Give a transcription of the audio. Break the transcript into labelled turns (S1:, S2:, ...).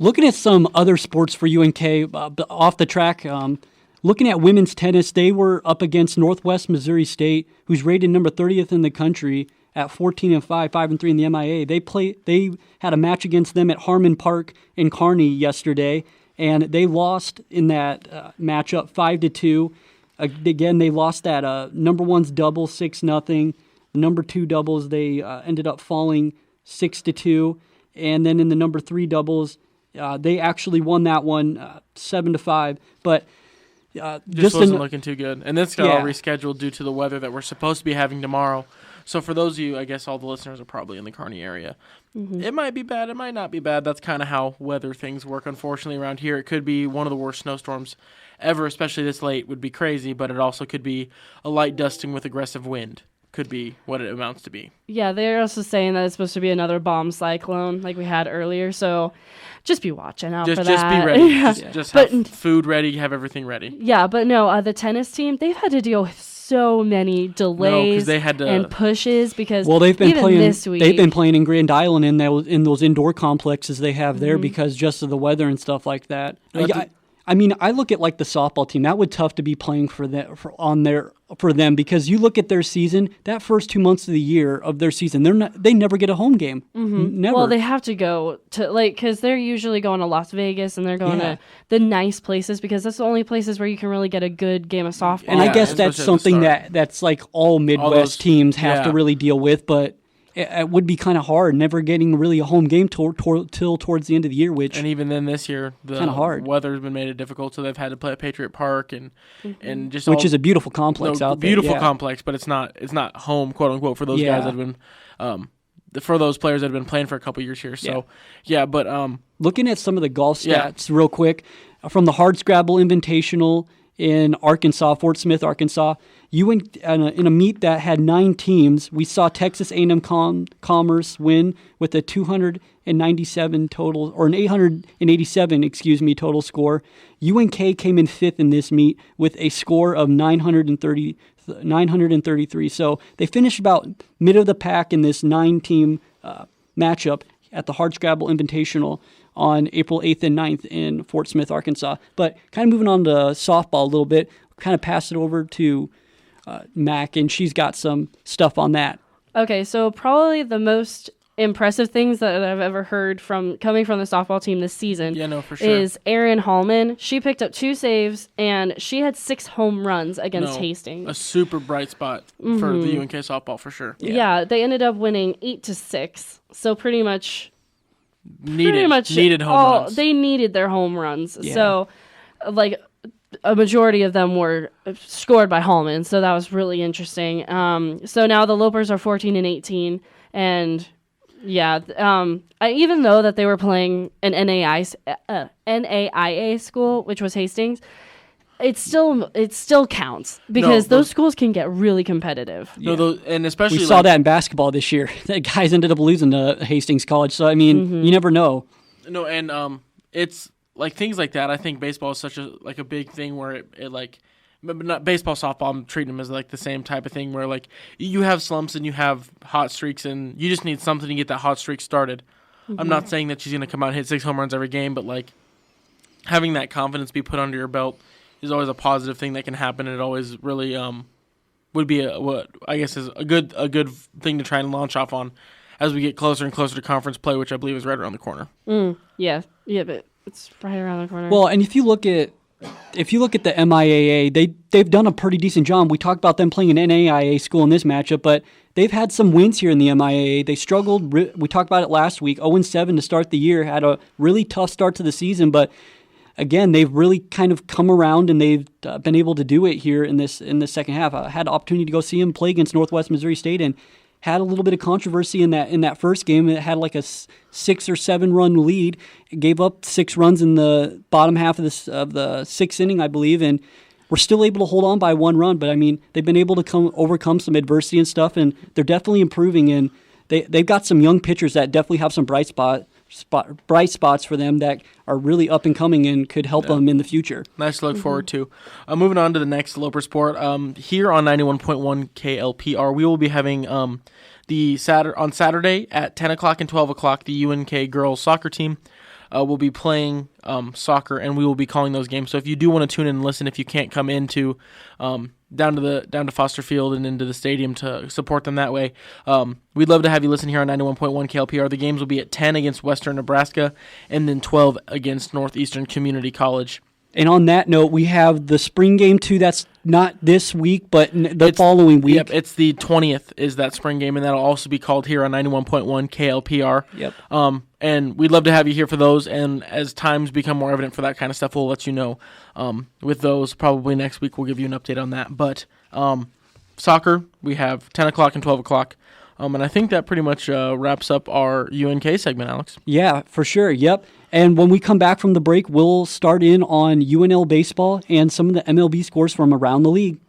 S1: Looking at some other sports for UNK off the track, looking at women's tennis, they were up against Northwest Missouri State, who's rated number 30th in the country at 14-5, 5-3 in the MIA. They had a match against them at Harmon Park in Kearney yesterday, and they lost in that matchup 5-2. Again, they lost that number one's double 6-0. Number two doubles, they ended up falling 6-2, and then in the number three doubles, they actually won that one 7-5. But
S2: just wasn't looking too good, and this got all rescheduled due to the weather that we're supposed to be having tomorrow. So for those of you, I guess all the listeners are probably in the Kearney area. Mm-hmm. It might be bad, it might not be bad. That's kind of how weather things work, unfortunately, around here. It could be one of the worst snowstorms ever, especially this late, would be crazy, but it also could be a light dusting with aggressive wind. Could be what it amounts to be.
S3: Yeah, they're also saying that it's supposed to be another bomb cyclone like we had earlier, so just be watching out for that.
S2: Just be ready. Yeah. Just have food ready, have everything ready.
S3: Yeah, but no, the tennis team, they've had to deal with so many delays and pushes because
S1: they've been playing
S3: this week.
S1: They've been playing in Grand Island in those indoor complexes they have there because just of the weather and stuff like that. I mean, I look at like the softball team. That would tough to be playing for them because you look at their season. That first 2 months of the year of their season, they never get a home game.
S3: Mm-hmm.
S1: Never.
S3: Well, they have to go to because they're usually going to Las Vegas and they're going to the nice places because that's the only places where you can really get a good game of softball.
S1: And I guess that's something that's like all Midwest teams have to really deal with, but. It would be kind of hard, never getting really a home game till towards the end of the year, and
S2: even then this year, the weather's been made it difficult, so they've had to play at Patriot Park and just
S1: which is a beautiful complex out there.
S2: Beautiful complex, but it's not home, quote unquote, for those guys that have been for those players that have been playing for a couple years here. So but
S1: looking at some of the golf stats real quick from the Hardscrabble Invitational in Arkansas, Fort Smith, Arkansas. In a meet that had 9 teams, we saw Texas A&M Commerce win with a 297 total, or an 887, total score. UNK came in 5th in this meet with a score of 933. So they finished about mid of the pack in this 9-team matchup at the Hardscrabble Invitational on April 8th and 9th in Fort Smith, Arkansas. But kind of moving on to softball a little bit, kind of pass it over to Mac, and she's got some stuff on that.
S3: Okay, so probably the most impressive things that I've ever heard coming from the softball team this season
S2: for sure.
S3: is Erin Hallman. She picked up 2 saves, and she had 6 home runs against Hastings.
S2: A super bright spot for the UNK softball, for sure.
S3: Yeah, they ended up winning 8-6, so pretty much
S2: needed home runs.
S3: They needed their home runs. Yeah. So, a majority of them were scored by Hallman, so that was really interesting. So now the Lopers are 14-18, and even though that they were playing an NAIA school, which was Hastings, it still counts because those schools can get really competitive.
S2: And especially
S1: we saw that in basketball this year. The guys ended up losing to Hastings College, so I mean, you never know.
S2: No, and it's. Like things like that, I think baseball is such a big thing where it not baseball, softball. I'm treating them as like the same type of thing where like you have slumps and you have hot streaks and you just need something to get that hot streak started. Mm-hmm. I'm not saying that she's gonna come out and hit 6 home runs every game, but like having that confidence be put under your belt is always a positive thing that can happen, and it always really would be what I guess is a good thing to try and launch off on as we get closer and closer to conference play, which I believe is right around the corner.
S3: Yeah, but. It's right around the corner.
S1: Well, and if you look at the MIAA, they've done a pretty decent job. We talked about them playing an NAIA school in this matchup, but they've had some wins here in the MIAA. They struggled. We talked about it last week. 0-7 to start the year. Had a really tough start to the season, but again, they've really kind of come around and they've been able to do it here in the second half. I had the opportunity to go see them play against Northwest Missouri State and had a little bit of controversy in that first game. It had like a 6 or 7 run lead. It gave up 6 runs in the bottom half of the 6th inning, I believe, and we're still able to hold on by 1 run. But I mean, they've been able to overcome some adversity and stuff, and they're definitely improving. And they've got some young pitchers that definitely have some bright spots for them that are really up and coming and could help them in the future.
S2: Nice to look forward to. Moving on to the next Loper Sport. Here on 91.1 KLPR, we will be having on Saturday at 10 o'clock and 12 o'clock the UNK girls soccer team will be playing soccer, and we will be calling those games. So if you do want to tune in and listen, if you can't come into down to Foster Field and into the stadium to support them that way, we'd love to have you listen here on 91.1 KLPR. The games will be at 10 against Western Nebraska and then 12 against Northeastern Community College.
S1: And on that note, we have the spring game too. That's not this week, but the following week.
S2: Yep, it's the 20th is that spring game, and that'll also be called here on 91.1 KLPR.
S1: Yep.
S2: And we'd love to have you here for those, and as times become more evident for that kind of stuff, we'll let you know with those. Probably next week we'll give you an update on that. But soccer, we have 10 o'clock and 12 o'clock. And I think that pretty much wraps up our UNK segment, Alex.
S1: Yeah, for sure. Yep. And when we come back from the break, we'll start in on UNL baseball and some of the MLB scores from around the league.